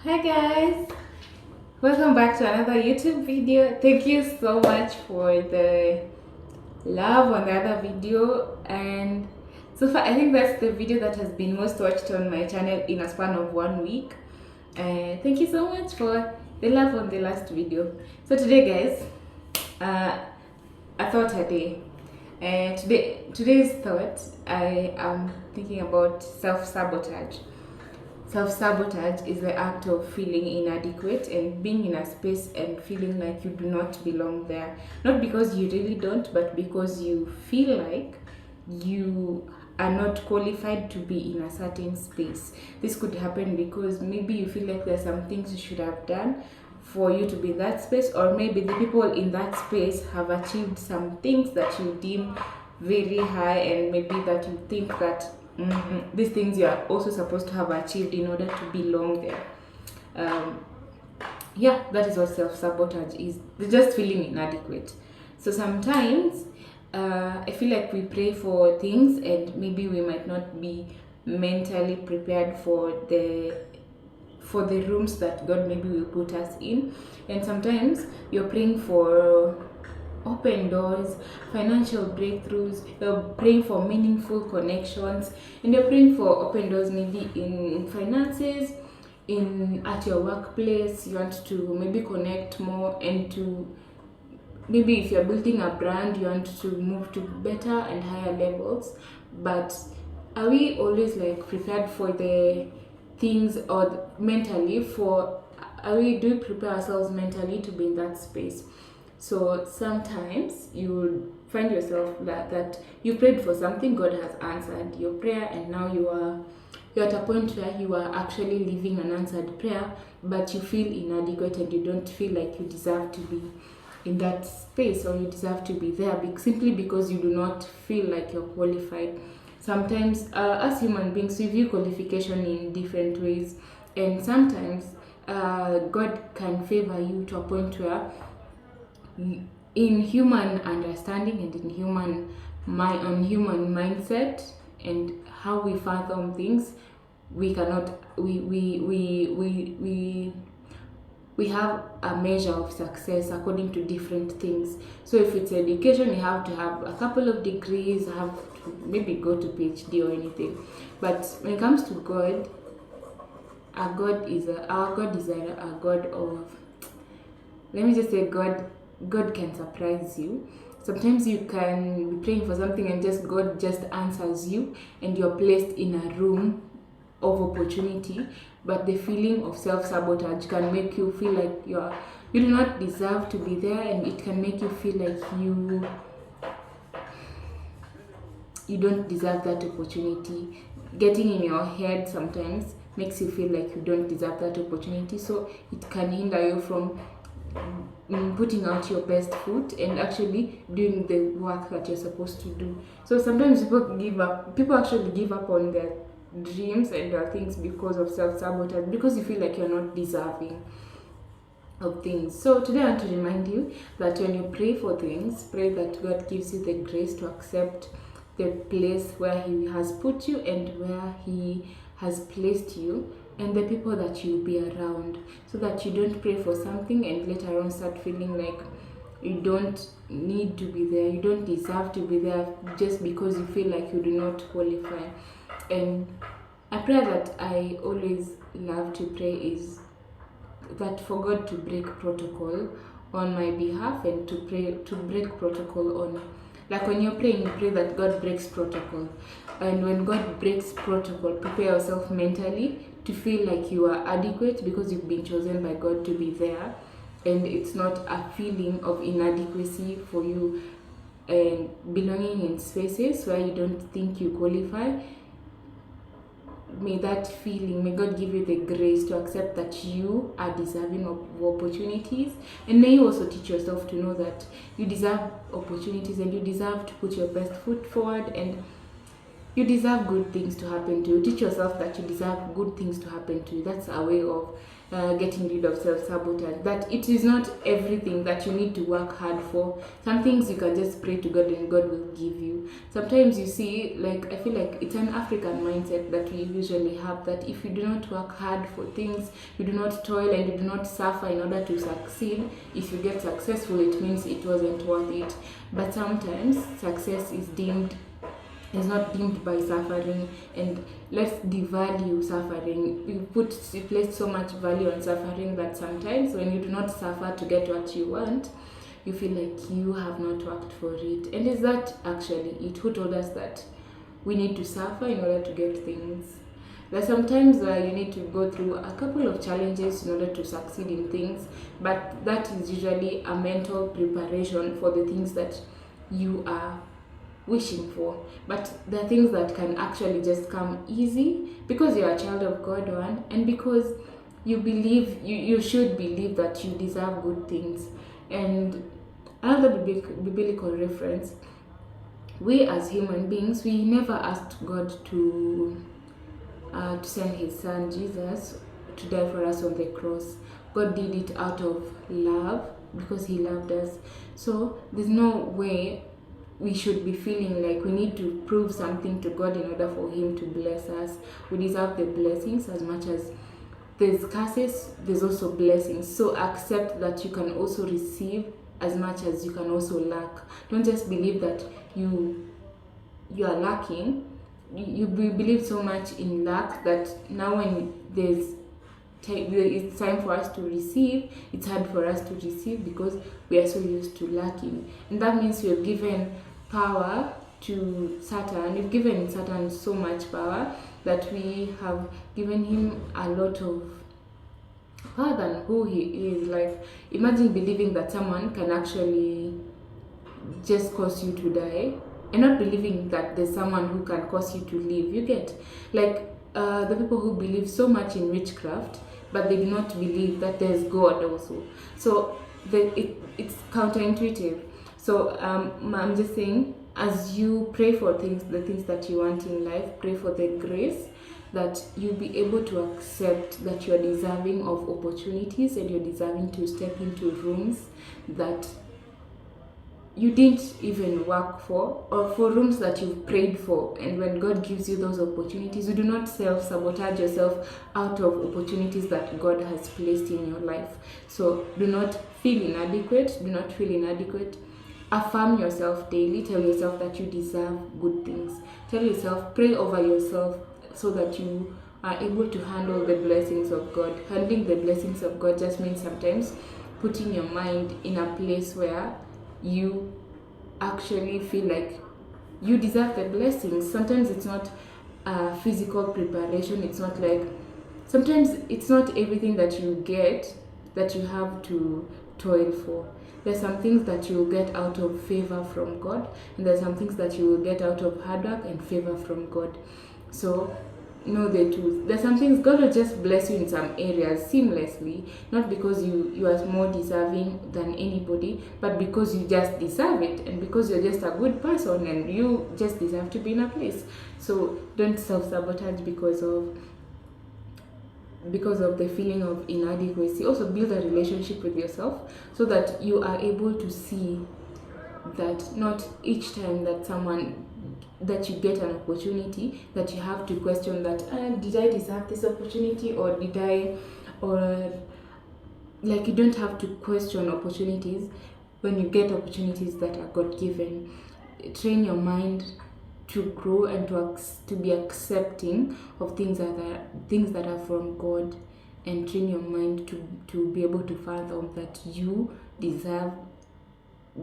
Hi guys, welcome back to another YouTube video. Thank you so much for the love on the other video, and so far I think that's the video that has been most watched on my channel in a span of 1 week. Thank you so much for the love on the last video. So today guys, a thought a day. Today's thought, I am thinking about self-sabotage. Self-sabotage is the act of feeling inadequate and being in a space and feeling like you do not belong there. Not because you really don't, but because you feel like you are not qualified to be in a certain space. This could happen because maybe you feel like there are some things you should have done for you to be in that space, or maybe the people in that space have achieved some things that you deem very high, and maybe that you think that these things you are also supposed to have achieved in order to belong there. Yeah, that is what self-sabotage is. They're just feeling inadequate. So sometimes I feel like we pray for things and maybe we might not be mentally prepared for the rooms that God maybe will put us in. And sometimes you're praying for open doors, financial breakthroughs, you're praying for meaningful connections, and you're praying for open doors maybe in finances, in at your workplace. You want to maybe connect more, and to maybe if you're building a brand, you want to move to better and higher levels. But are we always like prepared for the things, or mentally for, do we prepare ourselves mentally to be in that space? So sometimes you would find yourself that you prayed for something, God has answered your prayer, and now you're at a point where you are actually living an answered prayer, but you feel inadequate and you don't feel like you deserve to be in that space, or you deserve to be there simply because you do not feel like you're qualified. Sometimes as human beings we view qualification in different ways, and sometimes God can favor you to a point where in human understanding and in human mindset and how we fathom things, we cannot we have a measure of success according to different things. So if it's education, you have to have a couple of degrees, have to maybe go to PhD or anything. But when it comes to God, our God is a God of, let me just say, God can surprise you. Sometimes you can be praying for something and just God just answers you, and you're placed in a room of opportunity. But the feeling of self-sabotage can make you feel like you do not deserve to be there, and it can make you feel like you don't deserve that opportunity. Getting in your head sometimes makes you feel like you don't deserve that opportunity, so it can hinder you from putting out your best foot and actually doing the work that you're supposed to do. So sometimes people actually give up on their dreams and their things because of self-sabotage, because you feel like you're not deserving of things. So today I want to remind you that when you pray for things, pray that God gives you the grace to accept the place where He has put you and where He has placed you, and the people that you'll be around, so that you don't pray for something and later on start feeling like you don't need to be there, you don't deserve to be there, just because you feel like you do not qualify. And a prayer that I always love to pray is that for God to break protocol on my behalf, and to break protocol on, like when you're praying, you pray that God breaks protocol. And when God breaks protocol, prepare yourself mentally to feel like you are adequate because you've been chosen by God to be there, and it's not a feeling of inadequacy for you and belonging in spaces where you don't think you qualify. May God give you the grace to accept that you are deserving of opportunities, and may you also teach yourself to know that you deserve opportunities and you deserve to put your best foot forward, and you deserve good things to happen to you. Teach yourself that you deserve good things to happen to you. That's a way of getting rid of self-sabotage. That it is not everything that you need to work hard for. Some things you can just pray to God and God will give you. Sometimes you see, like, I feel like it's an African mindset that we usually have, that if you do not work hard for things, you do not toil and you do not suffer in order to succeed, if you get successful, it means it wasn't worth it. But sometimes success is not deemed by suffering, and let's devalue suffering. We place so much value on suffering that sometimes when you do not suffer to get what you want, you feel like you have not worked for it. And is that actually it? Who told us that we need to suffer in order to get things? That sometimes you need to go through a couple of challenges in order to succeed in things, but that is usually a mental preparation for the things that you are wishing for. But there are things that can actually just come easy because you're a child of God, one, and because you believe, you should believe that you deserve good things. And another biblical reference, we as human beings, we never asked God to send his son Jesus to die for us on the cross. God did it out of love because he loved us. So there's no way we should be feeling like we need to prove something to God in order for him to bless us. We deserve the blessings. As much as there's curses, there's also blessings. So accept that you can also receive as much as you can also lack. Don't just believe that you are lacking. You believe so much in lack that now when it's time for us to receive, it's hard for us to receive because we are so used to lacking. And that means we have given power to Satan. We've given Satan so much power that we have given him a lot of power than who he is. Like, imagine believing that someone can actually just cause you to die, and not believing that there's someone who can cause you to live. You get, like, the people who believe so much in witchcraft, but they do not believe that there's God also. So it's counterintuitive. So I'm just saying, as you pray for the things that you want in life, pray for the grace that you'll be able to accept that you're deserving of opportunities, and you're deserving to step into rooms that you didn't even work for, or for rooms that you've prayed for. And when God gives you those opportunities, you do not self-sabotage yourself out of opportunities that God has placed in your life. So do not feel inadequate. Affirm yourself daily. Tell yourself that you deserve good things. Tell yourself, pray over yourself so that you are able to handle the blessings of God. Handling the blessings of God just means sometimes putting your mind in a place where you actually feel like you deserve the blessings. Sometimes it's not physical preparation. It's not like, sometimes it's not everything that you get that you have to toil for. There's some things that you will get out of favor from God, and there's some things that you will get out of hard work and favor from God. So know the truth. There's some things God will just bless you in some areas seamlessly, not because you are more deserving than anybody, but because you just deserve it, and because you're just a good person and you just deserve to be in a place. So don't self-sabotage because of the feeling of inadequacy. Also build a relationship with yourself so that you are able to see that not each time that you get an opportunity that you have to question that, did I deserve this opportunity, or like, you don't have to question opportunities when you get opportunities that are God-given. Train your mind to grow and to be accepting of things that are from God, and train your mind to be able to fathom that you deserve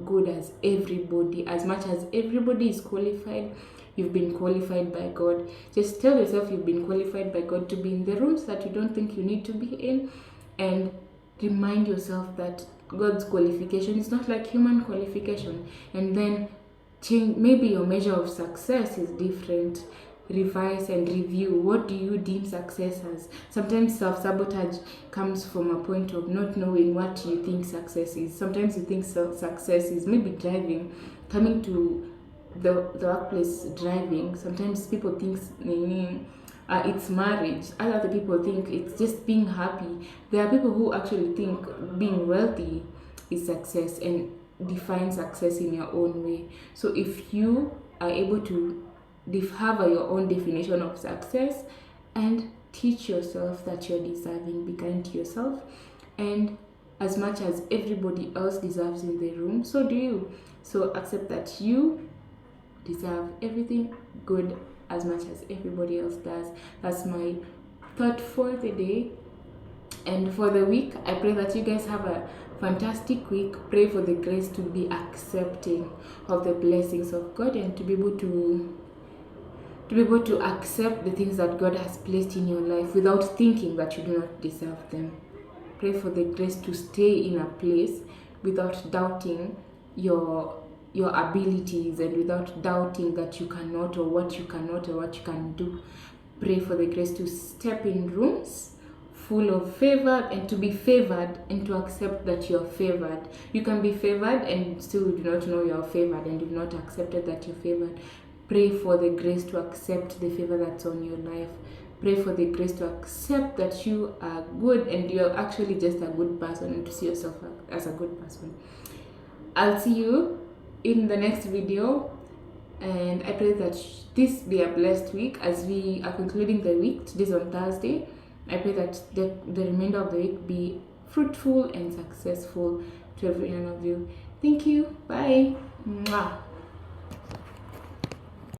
good as everybody. As much as everybody is qualified, you've been qualified by God. Just tell yourself you've been qualified by God to be in the rooms that you don't think you need to be in, and remind yourself that God's qualification is not like human qualification. And then change, maybe your measure of success is different. Revise and review. What do you deem success as? Sometimes self-sabotage comes from a point of not knowing what you think success is. Sometimes you think success is maybe driving, coming to the workplace driving, sometimes people think it's marriage. Other people think it's just being happy. There are people who actually think being wealthy is success and define success in your own way. So if you are able to have your own definition of success and teach yourself that you're deserving, be kind to yourself, and as much as everybody else deserves in the room, so do you. So accept that you deserve everything good as much as everybody else does. That's my thought for the day and for the week. I pray that you guys have a fantastic week. Pray for the grace to be accepting of the blessings of God and to be able to accept the things that God has placed in your life without thinking that you do not deserve them. Pray for the grace to stay in a place without doubting your abilities and without doubting that you cannot or what you cannot or what you can do. Pray for the grace to step in rooms full of favor and to be favored and to accept that you're favored. You can be favored and still do not know you're favored and you've not accepted that you're favored. Pray for the grace to accept the favor that's on your life. Pray for the grace to accept that you are good and you're actually just a good person and to see yourself as a good person. I'll see you in the next video, and I pray that this be a blessed week as we are concluding the week. Today's on Thursday. I pray that the remainder of the week be fruitful and successful to every one of you. Thank you. Bye. Mwah.